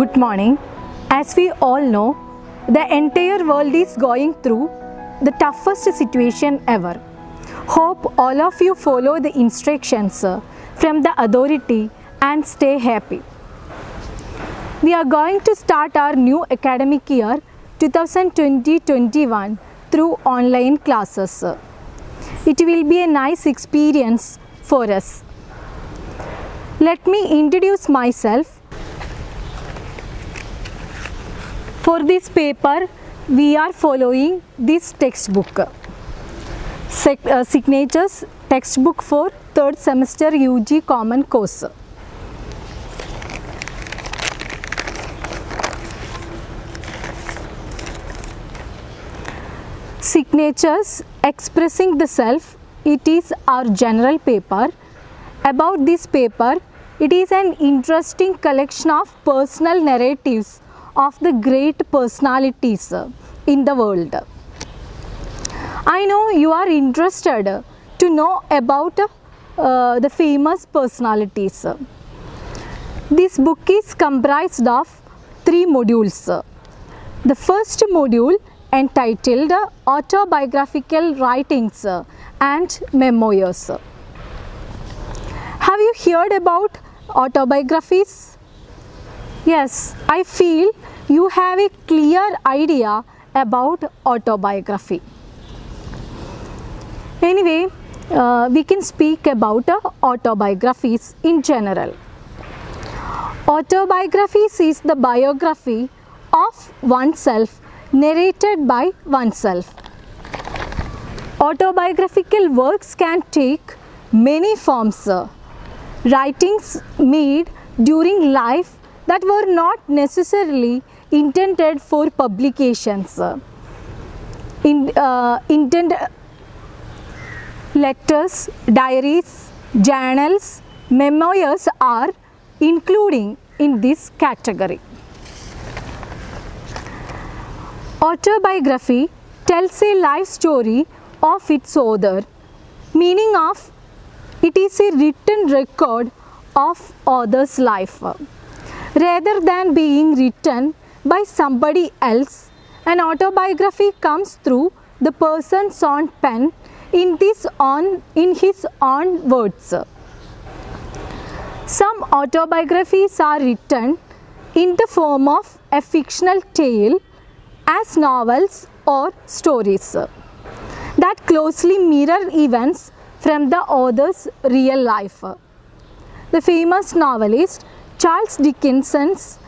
Good morning. As we all know, the entire world is going through the toughest situation ever. Hope all of you follow the instructions from the authority and stay happy. We are going to start our new academic year 2020-21 through online classes. It will be a nice experience for us. Let me introduce myself. For this paper, we are following this textbook. Signatures textbook for 3rd semester UG Common Course. Signatures expressing the self, it is our general paper. About this paper, it is an interesting collection of personal narratives of the great personalities in the world. I know you are interested to know about the famous personalities. This book is comprised of 3 modules. The first module entitled Autobiographical Writings and Memoirs. Have you heard about autobiographies? Yes, I feel you have a clear idea about autobiography. Anyway, we can speak about autobiographies in general. Autobiographies is the biography of oneself narrated by oneself. Autobiographical works can take many forms. Writings made during life that were not necessarily intended for publications. Letters, diaries, journals, memoirs are including in this category. Autobiography tells a life story of its author, meaning of it is a written record of author's life. Rather than being written by somebody else, an autobiography comes through the person's own pen in his own words. Some autobiographies are written in the form of a fictional tale as novels or stories that closely mirror events from the author's real life. The famous novelist Charles Dickens's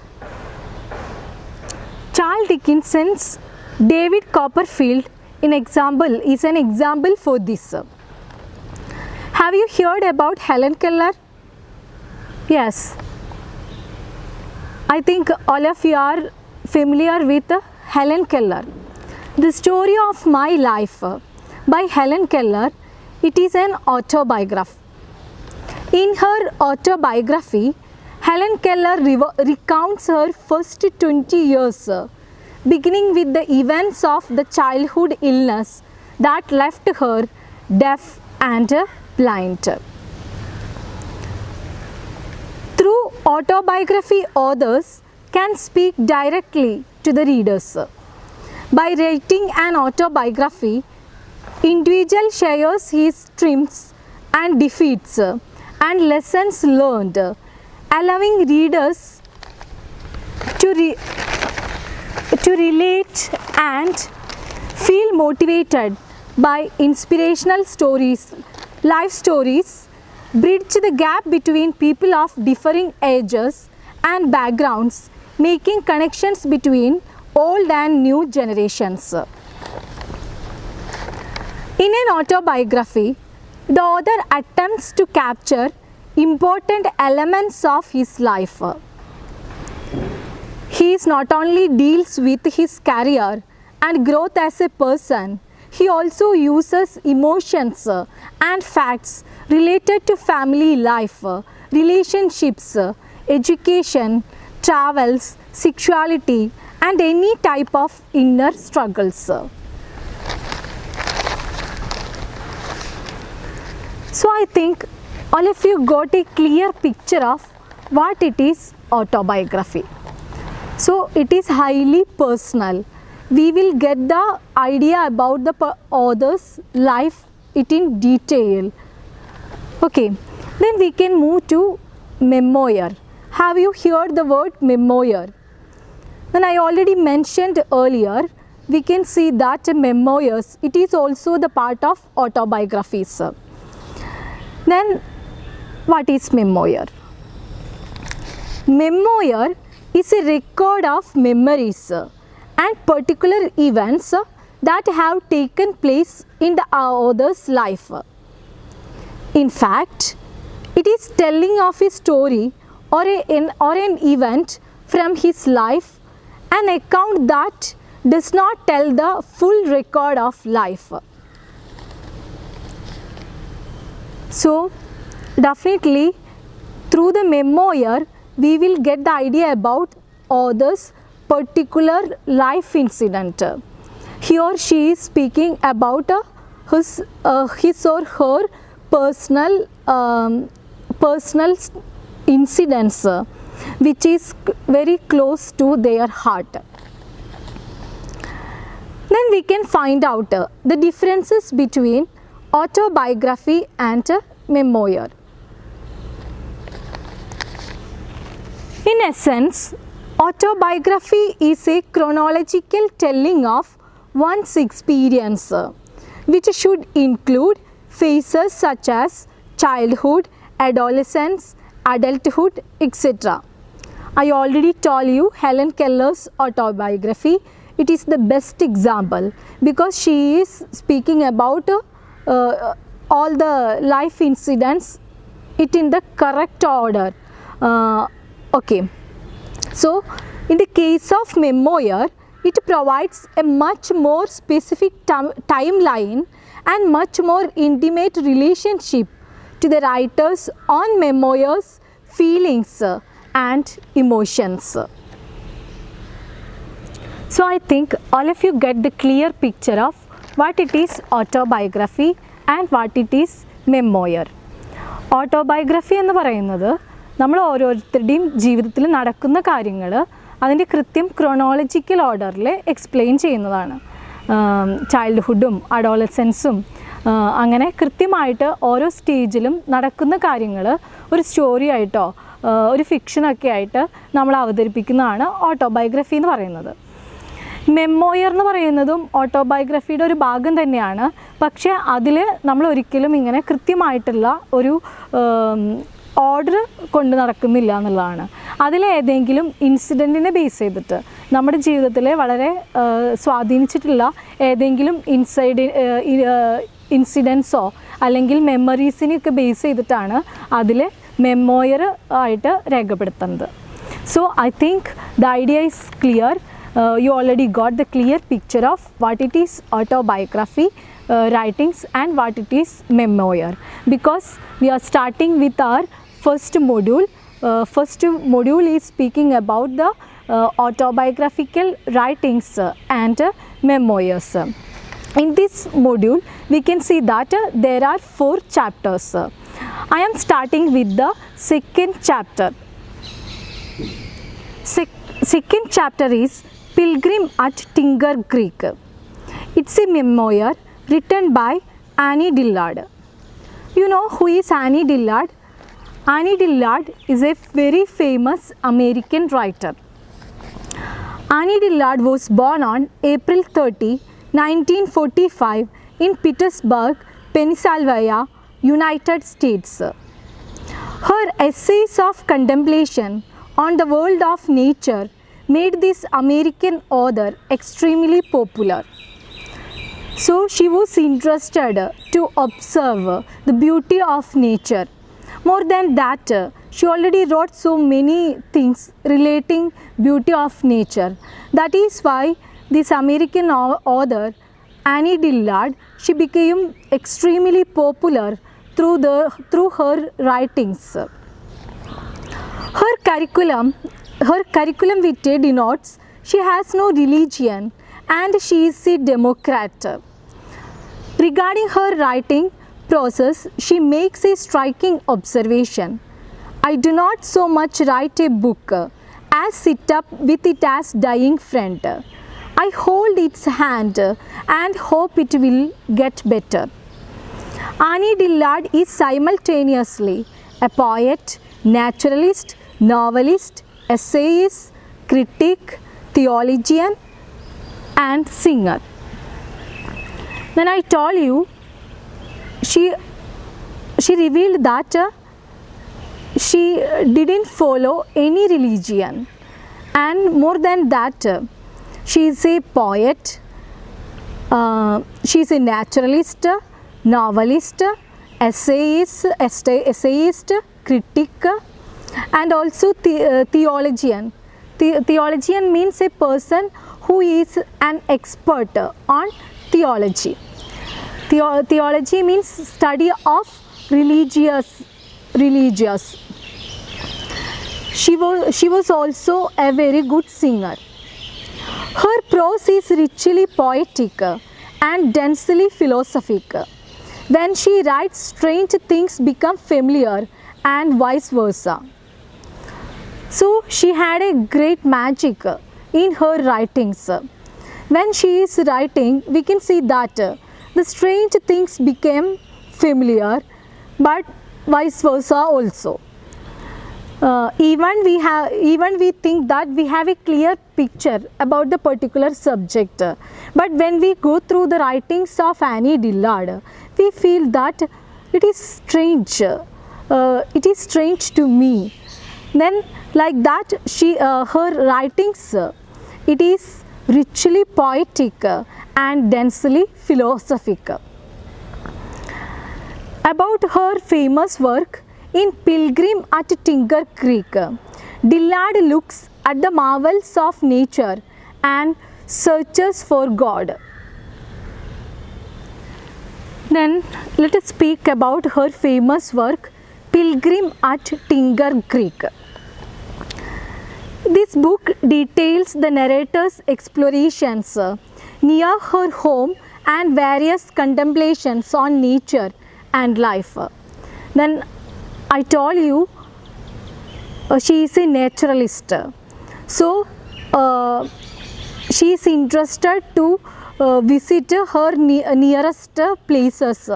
David Copperfield is an example for this. Have you heard about Helen Keller? Yes, I think all of you are familiar with Helen Keller. The Story of My Life by Helen Keller, it is an autobiography. In her autobiography, Helen Keller recounts her first 20 years, beginning with the events of the childhood illness that left her deaf and blind. Through autobiography, authors can speak directly to the readers. By writing an autobiography, individual shares his triumphs and defeats and lessons learned, allowing readers to relate and feel motivated by inspirational stories. Life stories bridge the gap between people of differing ages and backgrounds, making connections between old and new generations. In an autobiography, the author attempts to capture important elements of his life. He not only deals with his career and growth as a person, he also uses emotions and facts related to family life, relationships, education, travels, sexuality, and any type of inner struggles. So I think all of you got a clear picture of what it is autobiography. So it is highly personal. We will get the idea about the author's life it in detail. Okay, then we can move to memoir. Have you heard the word memoir? Then I already mentioned earlier, we can see that memoirs, it is also the part of autobiographies. Then what is memoir? Memoir is a record of memories and particular events that have taken place in the author's life. In fact, it is telling of a story or an event from his life, an account that does not tell the full record of life. So, definitely through the memoir, we will get the idea about author's particular life incident. He or she is speaking about his or her personal incidents which is very close to their heart. Then we can find out the differences between autobiography and memoir. In essence, autobiography is a chronological telling of one's experience, which should include phases such as childhood, adolescence, adulthood, etc. I already told you Helen Keller's autobiography. It is the best example because she is speaking about all the life incidents it in the correct order. Okay, so in the case of memoir, it provides a much more specific timeline and much more intimate relationship to the writers on memoirs, feelings and emotions. So I think all of you get the clear picture of what it is autobiography and what it is memoir. Autobiography എന്ന് പറയുന്നത് നമ്മൾ ഓരോരുത്തരുടെയും ജീവിതത്തിൽ നടക്കുന്ന കാര്യങ്ങൾ അതിൻ്റെ കൃത്യം chronological ഓർഡറിൽ എക്സ്പ്ലെയിൻ ചെയ്യുന്നതാണ്. ചൈൽഡ്ഹുഡും അഡോളസൻസും അങ്ങനെ കൃത്യമായിട്ട് ഓരോ സ്റ്റേജിലും നടക്കുന്ന കാര്യങ്ങൾ ഒരു സ്റ്റോറി ആയിട്ടോ ഒരു ഫിക്ഷനൊക്കെ ആയിട്ട് നമ്മൾ അവതരിപ്പിക്കുന്നതാണ് ഓട്ടോബയോഗ്രഫി എന്ന് പറയുന്നത്. മെമ്മോയർ എന്ന് പറയുന്നതും ഓട്ടോബയോഗ്രഫിയുടെ ഒരു ഭാഗം തന്നെയാണ്. പക്ഷേ അതിൽ നമ്മൾ ഒരിക്കലും ഇങ്ങനെ കൃത്യമായിട്ടുള്ള ഒരു ഓർഡർ കൊണ്ട് നടക്കുന്നില്ല എന്നുള്ളതാണ്. അതിലേതെങ്കിലും ഇൻസിഡൻറ്റിനെ ബേസ് ചെയ്തിട്ട് നമ്മുടെ ജീവിതത്തിൽ വളരെ സ്വാധീനിച്ചിട്ടുള്ള ഏതെങ്കിലും ഇൻസിഡൻസോ അല്ലെങ്കിൽ മെമ്മറീസിനെയൊക്കെ ബേസ് ചെയ്തിട്ടാണ് അതിൽ മെമ്മോയർ ആയിട്ട് രേഖപ്പെടുത്തുന്നത്. So I think the idea is clear. You already got the clear picture of what it is autobiography writings and what it is memoir, because we are starting with our first module. First module is speaking about the autobiographical writings and memoirs. In this module we can see that there are 4 chapters. I am starting with the second chapter. Second chapter is Pilgrim at Tinker Creek. It's a memoir written by Annie Dillard. You know who is Annie Dillard? Annie Dillard is a very famous American writer. Annie Dillard was born on April 30, 1945 in Pittsburgh, Pennsylvania, United States. Her essays of contemplation on the world of nature made this American author extremely popular. So she was interested to observe the beauty of nature. More than that, she already wrote so many things relating beauty of nature. That is why this American author Annie Dillard, she became extremely popular through her writings. Her curriculum vitae denotes she has no religion and she is a Democrat. Regarding her writing process, she makes a striking observation. I do not so much write a book I sit up with it as dying friend. I hold its hand and hope it will get better. Annie Dillard is simultaneously a poet, naturalist, novelist, essayist, critic, theologian, and singer. Then I told you, she revealed that she didn't follow any religion, and more than that, she is a poet, she is a naturalist, novelist, essayist, critic, and also theologian. Theologian means a person who is an expert on theology. Theology means study of religious. She was also a very good singer. Her prose is richly poetic and densely philosophic. When she writes, strange things become familiar and vice versa. So she had a great magic in her writings. When she is writing, we can see that the strange things became familiar, but vice versa also. Even we think that we have a clear picture about the particular subject, but when we go through the writings of Annie Dillard, we feel that it is strange. It is strange to me. Then, like that, her writings, it is richly poetic and densely philosophic. About her famous work, in Pilgrim at Tinker Creek, Dillard looks at the marvels of nature and searches for God. Then let us speak about her famous work, Pilgrim at Tinker Creek. This book details the narrator's explorations near her home and various contemplations on nature and life. Then I told you she is a naturalist. So she is interested to visit her nearest places,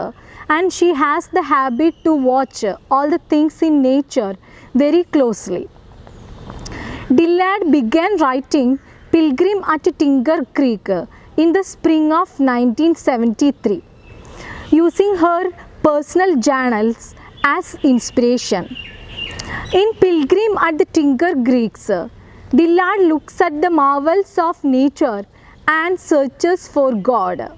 and she has the habit to watch all the things in nature very closely. Dillard began writing Pilgrim at Tinker Creek in the spring of 1973, using her personal journals as inspiration. In Pilgrim at the Tinker Creek, Dillard looks at the marvels of nature and searches for God.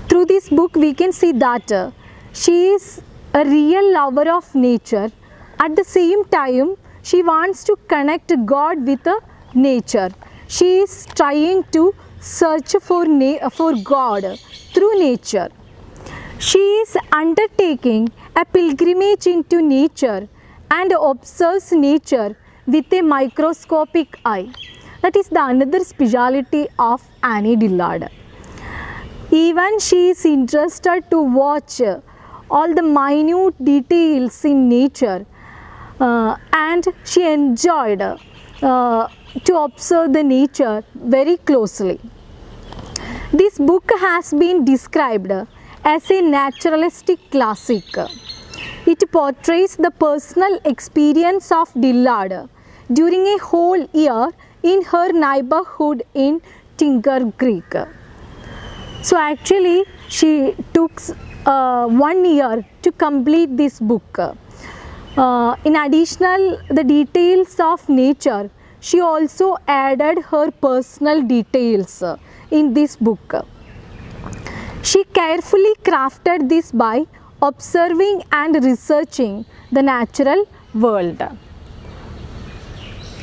Through this book, we can see that she is a real lover of nature. At the same time, she wants to connect God with nature. She is trying to search for God through nature. She is undertaking a pilgrimage into nature and observes nature with a microscopic eye. That is the another speciality of Annie Dillard. Even she is interested to watch all the minute details in nature, and she enjoyed to observe the nature very closely. This book has been described as a naturalistic classic. It portrays the personal experience of Dillard during a whole year in her neighborhood in Tinker Creek. So actually she took 1 year to complete this book. In addition, the details of nature, she also added her personal details in this book. She carefully crafted this by observing and researching the natural world.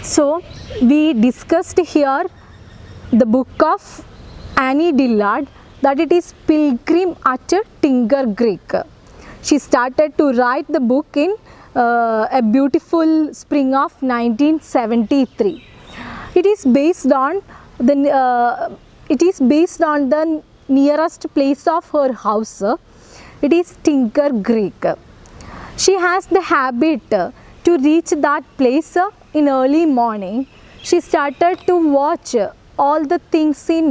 So, we discussed here the book of Annie Dillard, that it is Pilgrim at Tinker Creek. She started to write the book in a beautiful spring of 1973. It is based on the nearest place of her house. It is Tinker Creek. She has the habit to reach that place in early morning, she started to watch all the things in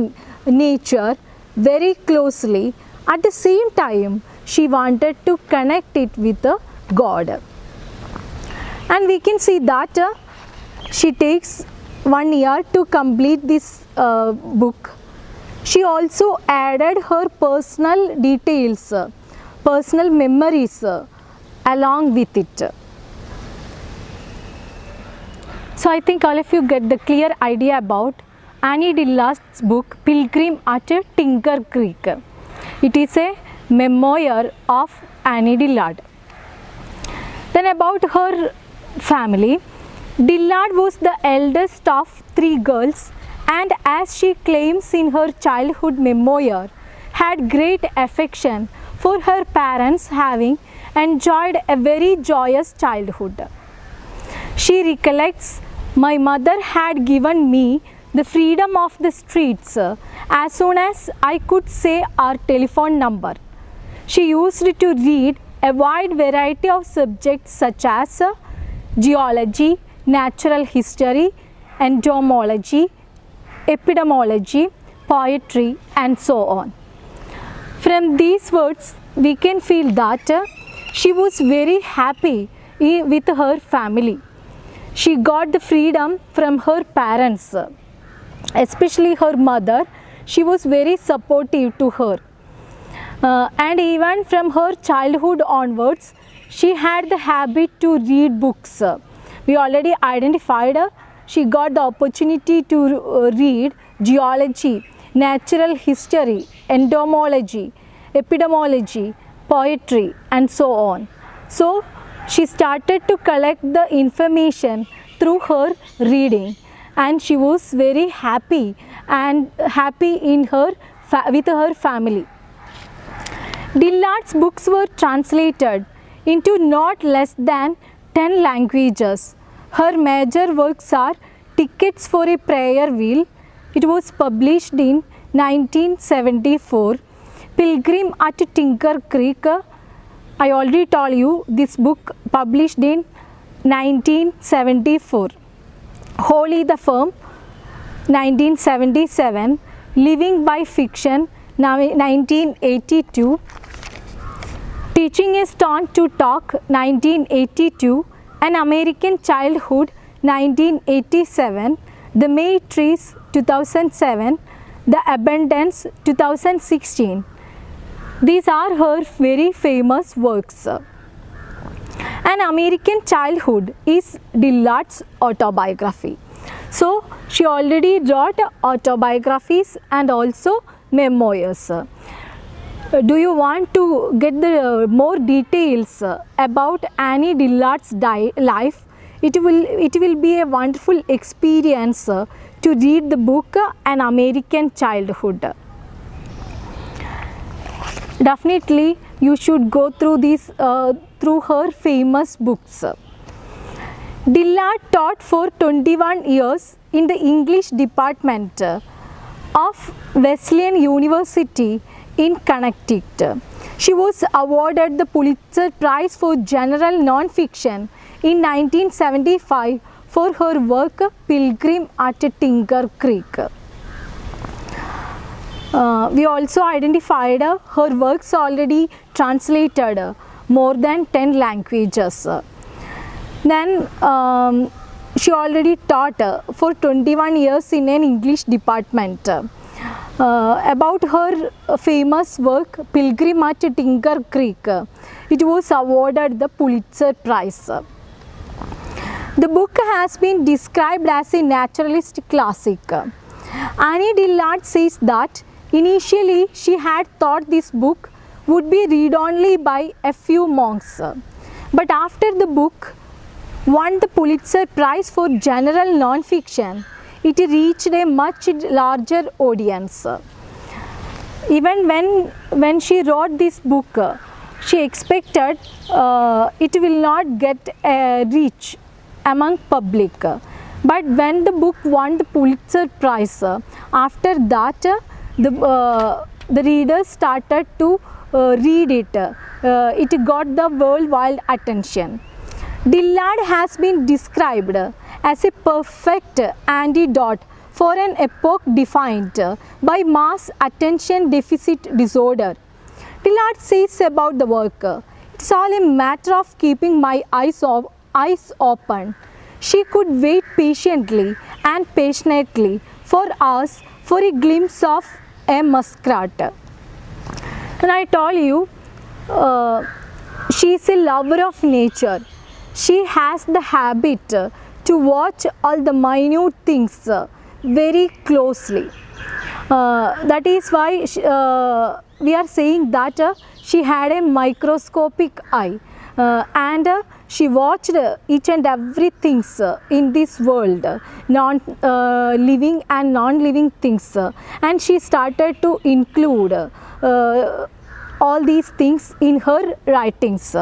nature very closely. At the same time, she wanted to connect it with God. And we can see that she takes 1 year to complete this book. She also added her personal details, personal memories along with it. So I think all of you get the clear idea about Annie Dillard's book Pilgrim at Tinker Creek. It is a memoir of Annie Dillard. Then about her family, Dillard was the eldest of 3 girls, and as she claims in her childhood memoir, had great affection for her parents, having enjoyed a very joyous childhood. She recollects, "My mother had given me the freedom of the streets as soon as I could say our telephone number. She used to read a wide variety of subjects such as geology, natural history, entomology, epidemiology, poetry, and so on." From these words, we can feel that she was very happy with her family. She got the freedom from her parents, especially her mother. She was very supportive to her. And even from her childhood onwards, she had the habit to read books. We already identified she got the opportunity to read geology, natural history, entomology, epidemiology, poetry, and so on. So she started to collect the information through her reading, and she was very happy in her with her family. Dillard's books were translated into not less than 10 languages. Her major works are Tickets for a Prayer Wheel. It was published in 1974. Pilgrim at Tinker Creek. I already told you this book published in 1974. Holy the Firm, 1977. Living by Fiction, 1982. Teaching a Stunt to Talk, 1982. An American Childhood, 1987. The May Trees, 2007. The Abundance, 2016. These are her very famous works. An American Childhood is Dillard's autobiography. So she already wrote autobiographies and also memoirs. Do you want to get the more details about Annie Dillard's life? It will be a wonderful experience to read the book An American Childhood. Definitely you should go through these through her famous books. Dillard taught for 21 years in the English department of Wesleyan University in Connecticut. She was awarded the Pulitzer Prize for General Nonfiction in 1975 for her work Pilgrim at Tinker Creek. We also identified her works already translated more than 10 languages. Then she already taught for 21 years in an English department. About her famous work Pilgrim at Tinker Creek, it was awarded the Pulitzer Prize. The book has been described as a naturalist classic. Annie Dillard says that initially she had thought this book would be read only by a few monks, but after the book won the Pulitzer Prize for General Nonfiction, it reached a much larger audience. Even when she wrote this book, she expected it will not get a reach among public. But when the book won the Pulitzer Prize, after that the readers started to read it. It got the worldwide attention. Dillard has been described as a perfect antidote for an epoch defined by mass attention deficit disorder. Dillard says about the work, "It's all a matter of keeping my eyes open." She could wait patiently and passionately for hours for a glimpse of a muskrat. And I told you, she is a lover of nature. She has the habit to watch all the minute things very closely. That is why we are saying that she had a microscopic eye, and she watched each and everything in this world, living and non-living things, and she started to include all these things in her writings.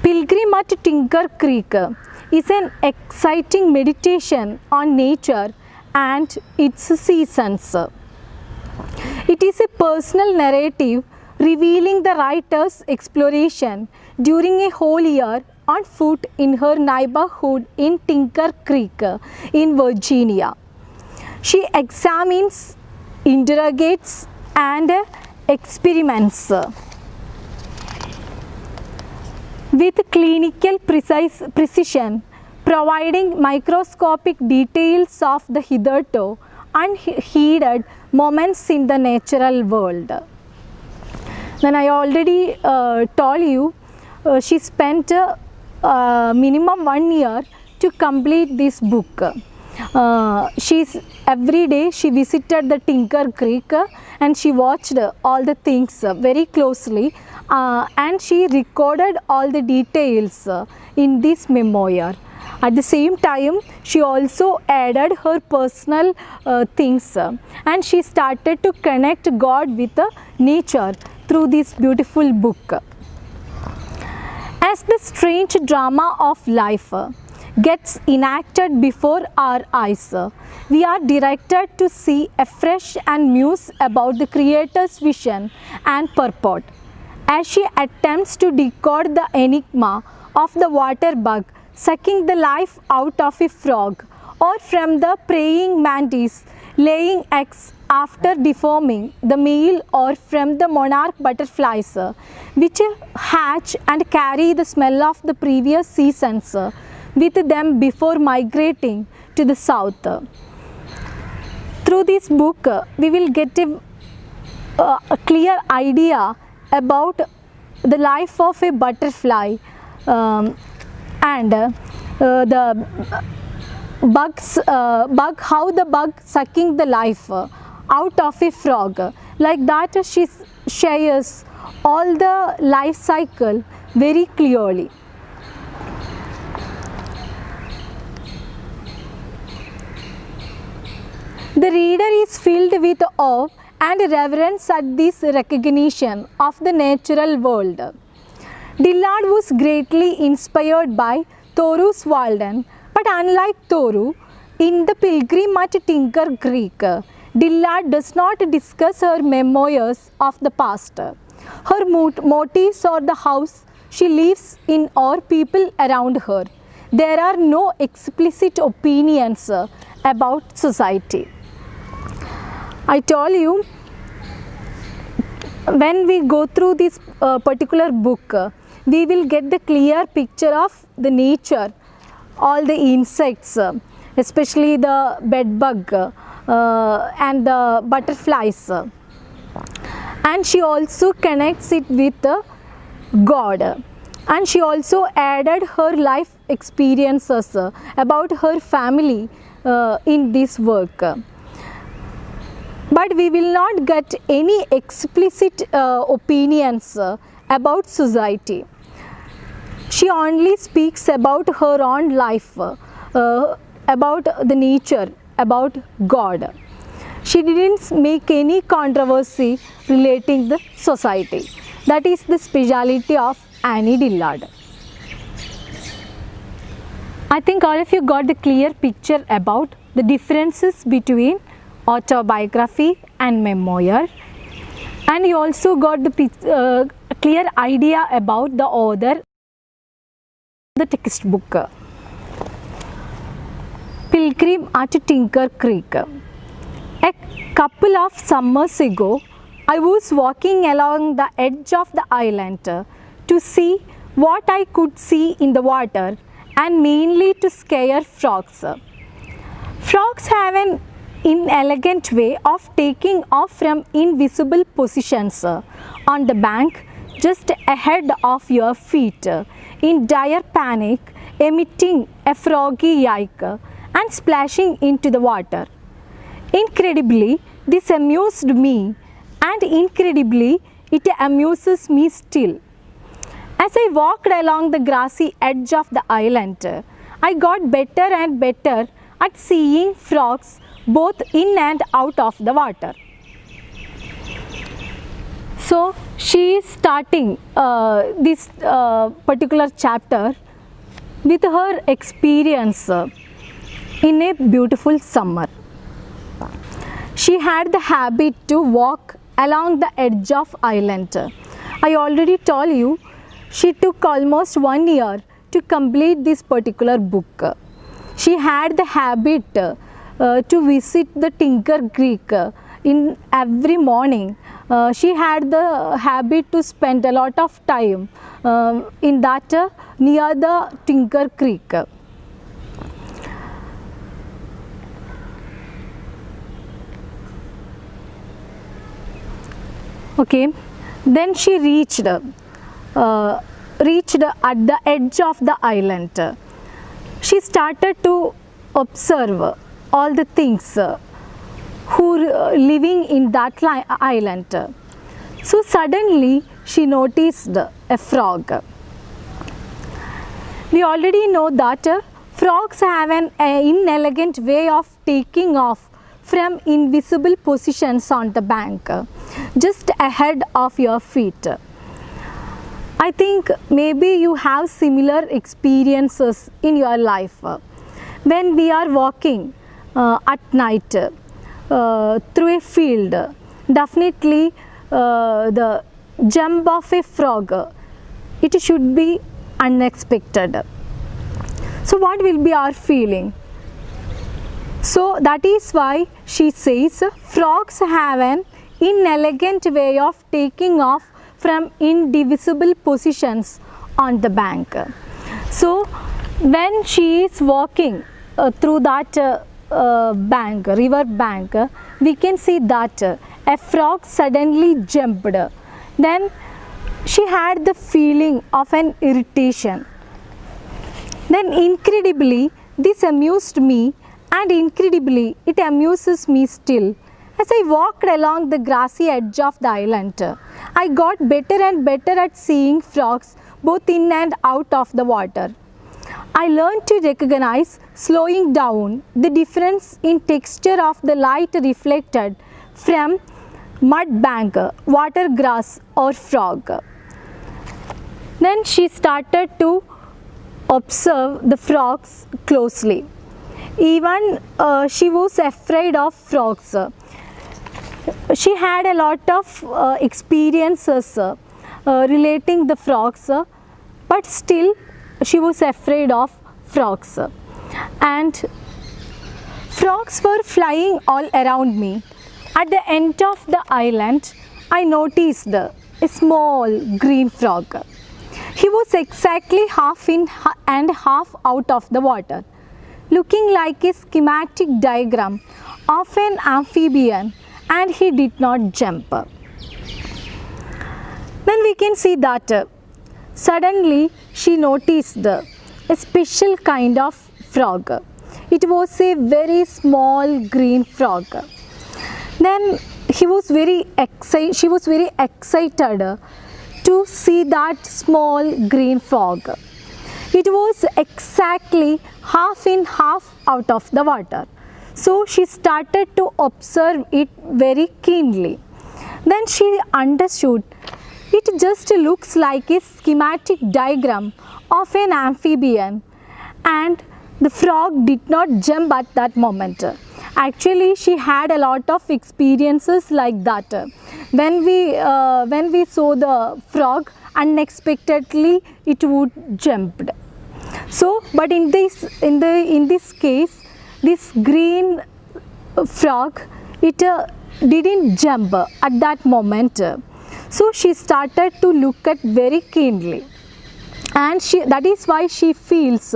Pilgrim at Tinker Creek is an exciting meditation on nature and its seasons. It is a personal narrative revealing the writer's exploration during a whole year on foot in her neighborhood in Tinker Creek in Virginia. She examines, interrogates, and experiments with clinical precision, providing microscopic details of the hitherto unheeded moments in the natural world. Then I already told you, she spent minimum 1 year to complete this book. Every day she visited the Tinker Creek and she watched all the things very closely, and she recorded all the details in this memoir. At the same time, she also added her personal things, and she started to connect God with nature through this beautiful book. As the strange drama of life gets enacted before our eyes, we are directed to see afresh and muse about the Creator's vision and purport. As she attempts to decode the enigma of the water bug sucking the life out of a frog, or from the praying mantis laying eggs after deforming the male, or from the monarch butterflies which hatch and carry the smell of the previous seasons with them before migrating to the south. Through this book, we will get a clear idea about the life of a butterfly, and the how the bug sucking the life out of a frog. Like that, she shares all the life cycle very clearly. The reader is filled with awe and reverence at this recognition of the natural world. Dillard was greatly inspired by Thoreau's Walden, but unlike Thoreau, in The Pilgrim at Tinker Creek, Dillard does not discuss her memoirs of the past. Her motives are the house she lives in or people around her. There are no explicit opinions about society. I told you, when we go through this particular book, we will get the clear picture of the nature, all the insects, especially the bed bug and the butterflies. And she also connects it with God. And she also added her life experiences about her family in this work. But we will not get any explicit opinions about society. She only speaks about her own life, about the nature, about God. She didn't make any controversy relating the society. That is the speciality of Annie Dillard. I think all of you got the clear picture about the differences between autobiography and memoir, and you also got the clear idea about the author, the textbook. Pilgrim at Tinker Creek. A couple of summers ago, I was walking along the edge of the island to see what I could see in the water, and mainly to scare frogs. Frogs have an inelegant way of taking off from invisible positions on the bank just ahead of your feet in dire panic, emitting a froggy yike and splashing into the water. Incredibly, this amused me, and incredibly, it amuses me still. As I walked along the grassy edge of the island, I got better and better at seeing frogs both in and out of the water. So, she is starting this particular chapter with her experience in a beautiful summer. She had the habit to walk along the edge of island. I already told you she took almost 1 year to complete this particular book. She had the habit to visit the Tinker Creek in every morning. She had the habit to spend a lot of time in that near the Tinker Creek. Okay, then she reached at the edge of the island. She started to observe all the things who living in that island. So suddenly she noticed a frog. We already know that frogs have an inelegant way of taking off from invisible positions on the bank, just ahead of your feet. I think maybe you have similar experiences in your life. When we are walking at night through a field, definitely the jump of a frog, it should be unexpected. So what will be our feeling? So that is why she says frogs have an inelegant way of taking off from indivisible positions on the bank. So when she is walking through that river bank, we can see that a frog suddenly jumped. Then she had the feeling of an irritation. Then incredibly, this amused me, and incredibly, it amuses me still. As I walked along the grassy edge of the island, I got better and better at seeing frogs both in and out of the water. I learned to recognize, slowing down, the difference in texture of the light reflected from mud bank, water grass or frog. Then she started to observe the frogs closely. Even she was afraid of frogs. She had a lot of experiences relating the frogs, but still she was afraid of frogs. And frogs were flying all around me. At the end of the island, I noticed a small green frog. He was exactly half in and half out of the water, looking like a schematic diagram of an amphibian, and he did not jump. Then we can see that suddenly she noticed a special kind of frog. It was a very small green frog. Then she was very excited to see that small green frog. It was exactly half in, half out of the water. So she started to observe it very keenly. Then she understood it just looks like a schematic diagram of an amphibian, and the frog did not jump at that moment. Actually, she had a lot of experiences like that. When we saw the frog, unexpectedly it would jump. So, but in this case, this green frog, it didn't jump at that moment. So she started to look at very keenly, and that is why she feels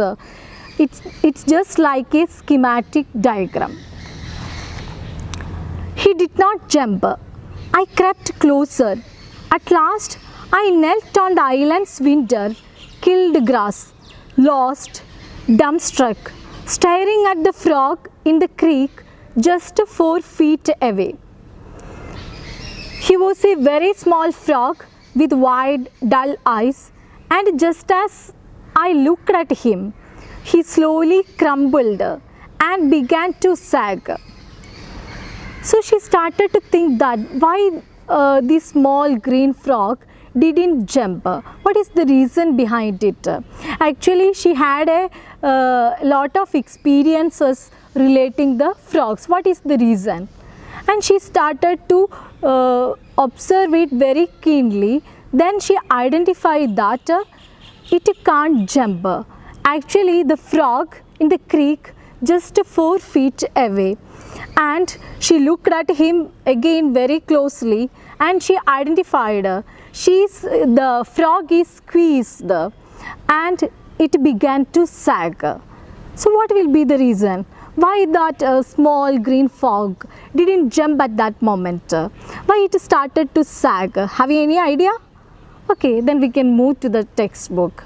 it's just like a schematic diagram. He did not jump. I crept closer. At last, I knelt on the island's winter, killed grass, lost, dumbstruck, staring at the frog in the creek just 4 feet away. He was a very small frog with wide, dull eyes, and just as I looked at him, he slowly crumbled and began to sag. So she started to think that why this small green frog didn't jump. What is the reason behind it? Actually, she had a lot of experiences relating the frogs. What is the reason? And she started to observe it very keenly. Then she identified that it can't jump. Actually, the frog in the creek just 4 feet away, and she looked at him again very closely, and she identified the frog is squeezed and it began to sag. So what will be the reason why that small green frog didn't jump at that moment? Why it started to sag? Have you any idea? Okay, then we can move to the textbook.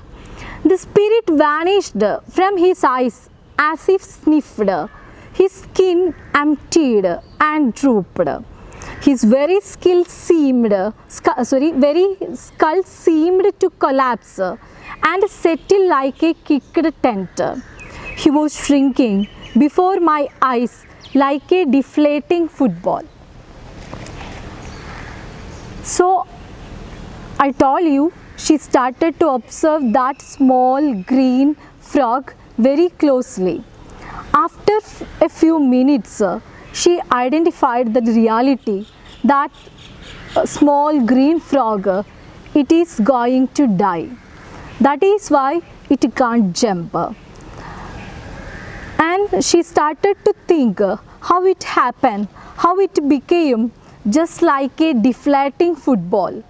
The spirit vanished from his eyes as if sniffed. His skin emptied and drooped. His very skull seemed to collapse and settle like a kicked tent. He was shrinking before my eyes like a deflating football. So I told you, she started to observe that small green frog very closely. After a few minutes, she identified the reality that a small green frog, it is going to die. That is why it can't jump. And she started to think how it happened, how it became just like a deflating football.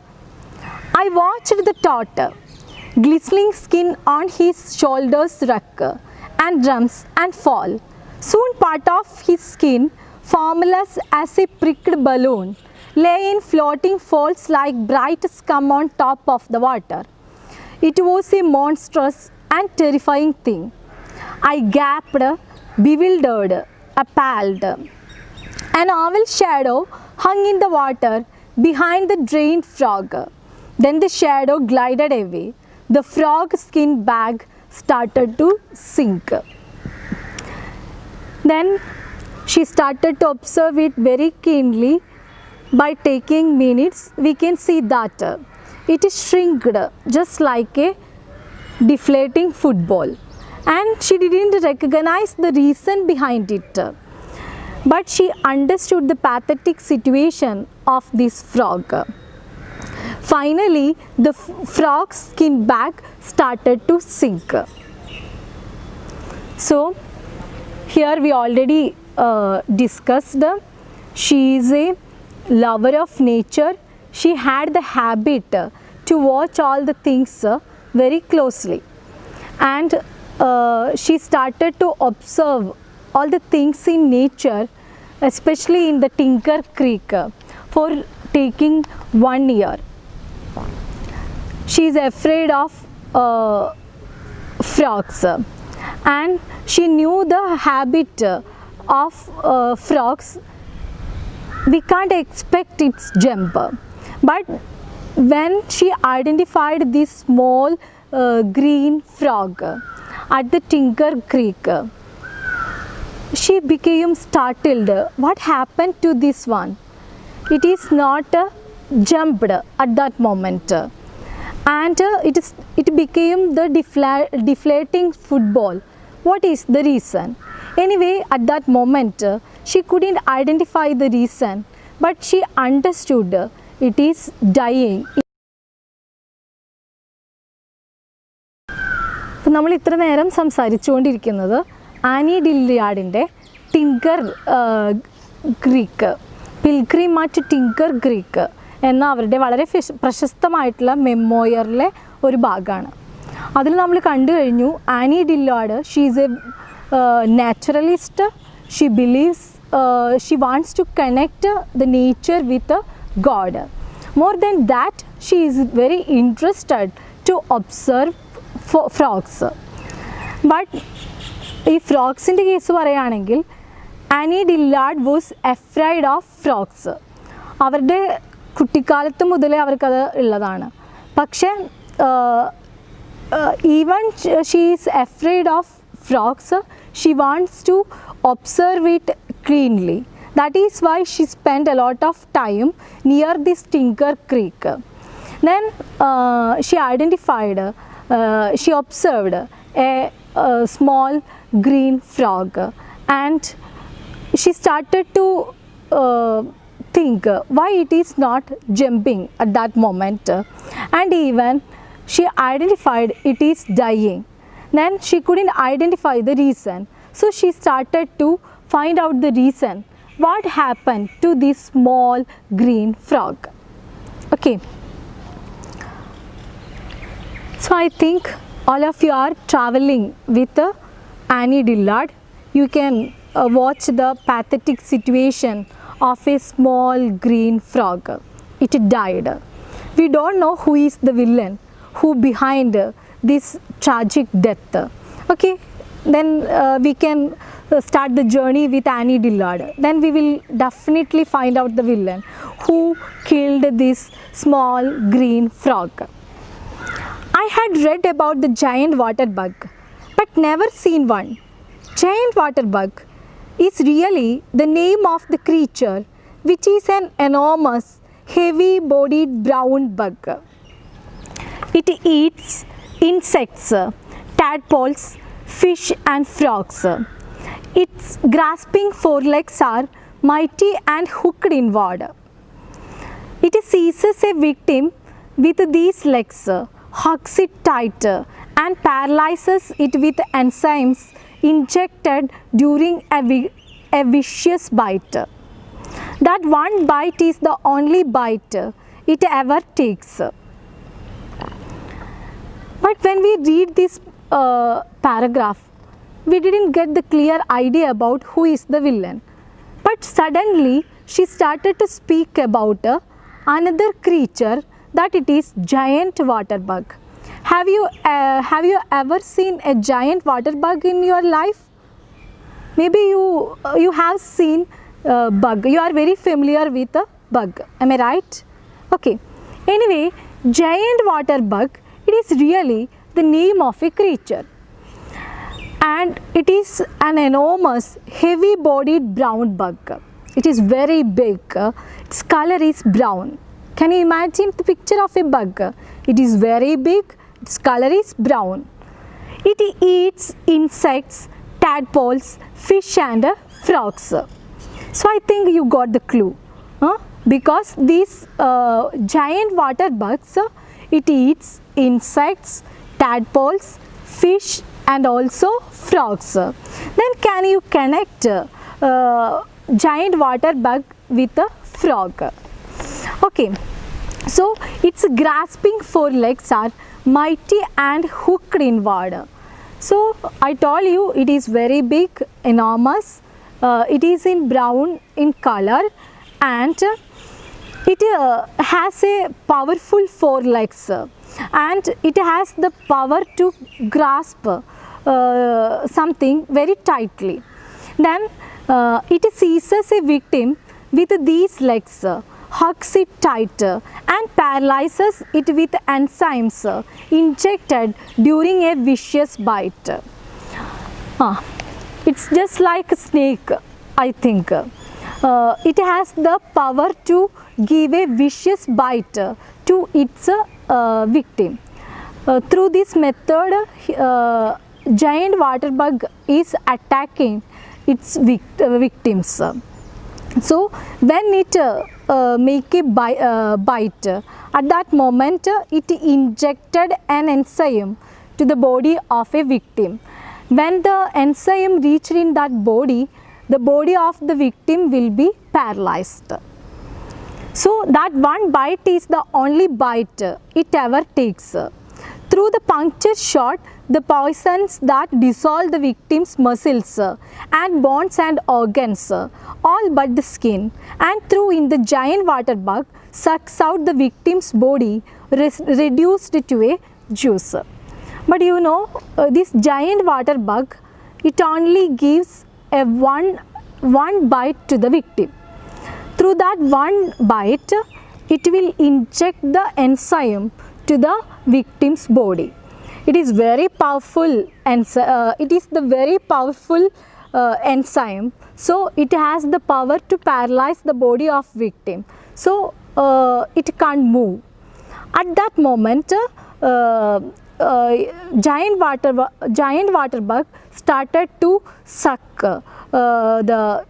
I watched the taut, glistening skin on his shoulders rock and drums and fall. Soon part of his skin, formless as a pricked balloon, lay in floating folds like bright scum on top of the water. It was a monstrous and terrifying thing. I gaped, bewildered, appalled. An oval shadow hung in the water behind the drained frog. Then the shadow glided away. The frog skin bag started to sink. Then she started to observe it very keenly. By taking minutes, we can see that it is shrinked just like a deflating football. And she didn't recognize the reason behind it. But she understood the pathetic situation of this frog. Finally, the frog's skin bag started to sink. So, here we already discussed, she is a lover of nature. She had the habit to watch all the things very closely, and she started to observe all the things in nature, especially in the Tinker Creek, for taking 1 year. She is afraid of frogs, and she knew the habit of frogs. We can't expect its jump, but when she identified this small green frog at the Tinker Creek, she became startled. What happened to this one? It is not jumped at that moment, and it became the deflating football. What is the reason? Anyway, at that moment, she couldn't identify the reason, but she understood it is dying. നമ്മൾ ഇത്ര നേരം സംസാരിച്ചുകൊണ്ടിരിക്കുന്നത് Annie ഡില്ലിയാർഡിൻ്റെ Tinker Creek, Pilgrim at Tinker Creek എന്ന അവരുടെ വളരെ പ്രശസ്തമായിട്ടുള്ള മെമ്മോയറിലെ ഒരു ഭാഗമാണ്. അതിൽ നമ്മൾ കണ്ടു കഴിഞ്ഞു Annie Dillard, she is a naturalist. She believes she wants to connect the nature with God. More than that, she is very interested to observe frogs. But ഈ ഫ്രോഗ്സിൻ്റെ കേസ് പറയുകയാണെങ്കിൽ Annie Dillard was afraid of frogs. അവരുടെ കുട്ടിക്കാലത്ത് മുതലേ അവർക്കത് ഉള്ളതാണ്. പക്ഷേ even she is afraid of frogs, she wants to observe it keenly. That is why she spent a lot of time near this Tinker Creek. Then she identified, she observed a small green frog, and she started to think why it is not jumping at that moment, and even she identified it is dying. Then she couldn't identify the reason, so she started to find out the reason what happened to this small green frog. Okay, so I think all of you are traveling with Annie Dillard. You can watch the pathetic situation of a small green frog. It died. We don't know who is the villain, who behind this tragic death. Okay, then we can start the journey with Annie Dillard. Then we will definitely find out the villain who killed this small green frog. I had read about the giant water bug but never seen one. Giant water bug is really the name of the creature, which is an enormous heavy bodied brown bug. It eats insects, tadpoles, fish and frogs. Its grasping forelegs are mighty and hooked inward. It seizes a victim with these legs, hugs it tight, and paralyzes it with enzymes injected during a vicious bite. That one bite is the only bite it ever takes. But when we read this paragraph, we didn't get the clear idea about who is the villain. But suddenly she started to speak about another creature, that it is giant water bug. Have you ever seen a giant water bug in your life? Maybe you have seen bug. You are very familiar with a bug. Am I right? Okay. Anyway, giant water bug, it is really the name of a creature, and it is an enormous heavy bodied brown bug. It is very big. Its color is brown. Can you imagine the picture of a bug? It is very big. Its color is brown. It eats insects, tadpoles, fish and frogs. So I think you got the clue, because these giant water bugs, it eats insects, tadpoles, fish and also frogs. Then can you connect giant water bug with a frog? Okay, so its grasping forelegs are mighty and hooked inward. So I told you it is very big, enormous. It is in brown in color, and it has a powerful forelegs, and it has the power to grasp something very tightly. Then it seizes a victim with these legs, hugs it tight and paralyzes it with enzymes injected during a vicious bite. It's just like a snake, I think. It has the power to give a vicious bite to its victim. Through this method, giant water bug is attacking its victims. So when it make a bite, at that moment it injected an enzyme to the body of a victim. When the enzyme reached in that body, the body of the victim will be paralyzed. So that one bite is the only bite it ever takes. Through the puncture shot, the poisons that dissolve the victim's muscles and bones and organs, all but the skin, and through in the giant water bug sucks out the victim's body, reduced to a juice. But you know, this giant water bug, it only gives a one bite to the victim. Through that one bite, it will inject the enzyme to the victim's body. It is very powerful, and it is the very powerful enzyme. So it has the power to paralyze the body of victim. So it can't move. At that moment, giant water bug started to suck the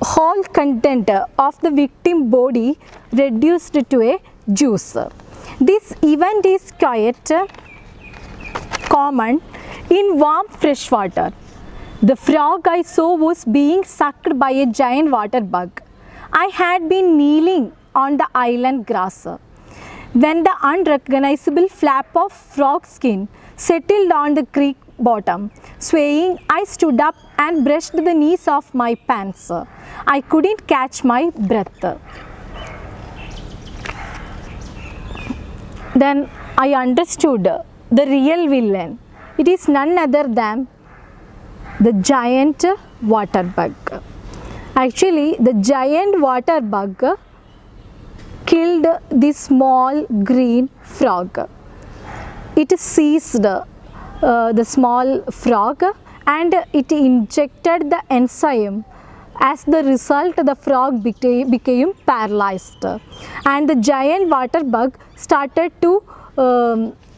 whole content of the victim body, reduced to a juice. This event is quite common in warm fresh water. The frog I saw was being sucked by a giant water bug. I had been kneeling on the island grass when the unrecognizable flap of frog skin settled on the creek bottom. Swaying, I stood up and brushed the knees of my pants. I couldn't catch my breath. Then I understood the real villain. It is none other than the giant water bug. Actually, the giant water bug killed this small green frog. It seized the small frog and it injected the enzyme. As the result, the frog became paralyzed, and the giant water bug started to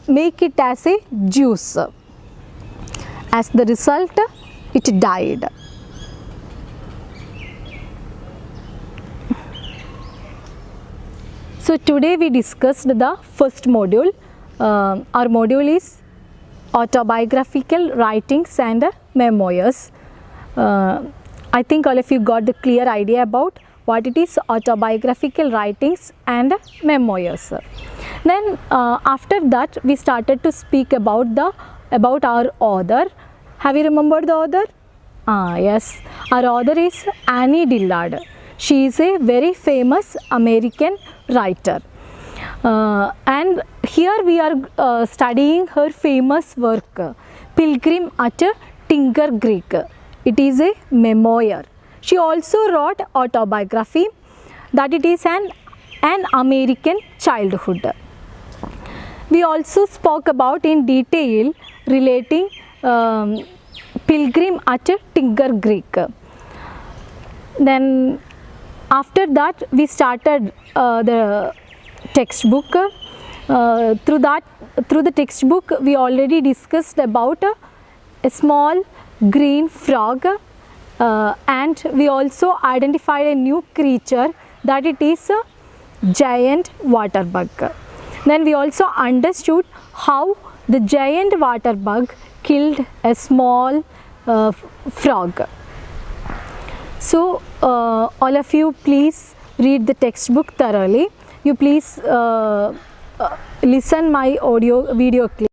make it as a juice. As the result, it died. So today we discussed the first module. Our module is autobiographical writings and memoirs. I think all of you got the clear idea about what it is autobiographical writings and memoirs. Then after that we started to speak about our author. Have you remembered the author? Yes, our author is Annie Dillard. She is a very famous American writer. And here we are studying her famous work, Pilgrim at Tinker Creek. It is a memoir. She also wrote autobiography, that it is an American childhood. We also spoke about in detail relating Pilgrim at Tinker Creek. Then after that we started the textbook. Through the textbook we already discussed about a small green frog, and we also identified a new creature, that it is a giant water bug. Then we also understood how the giant water bug killed a small frog. So all of you please read the textbook thoroughly. You please listen my audio video clip.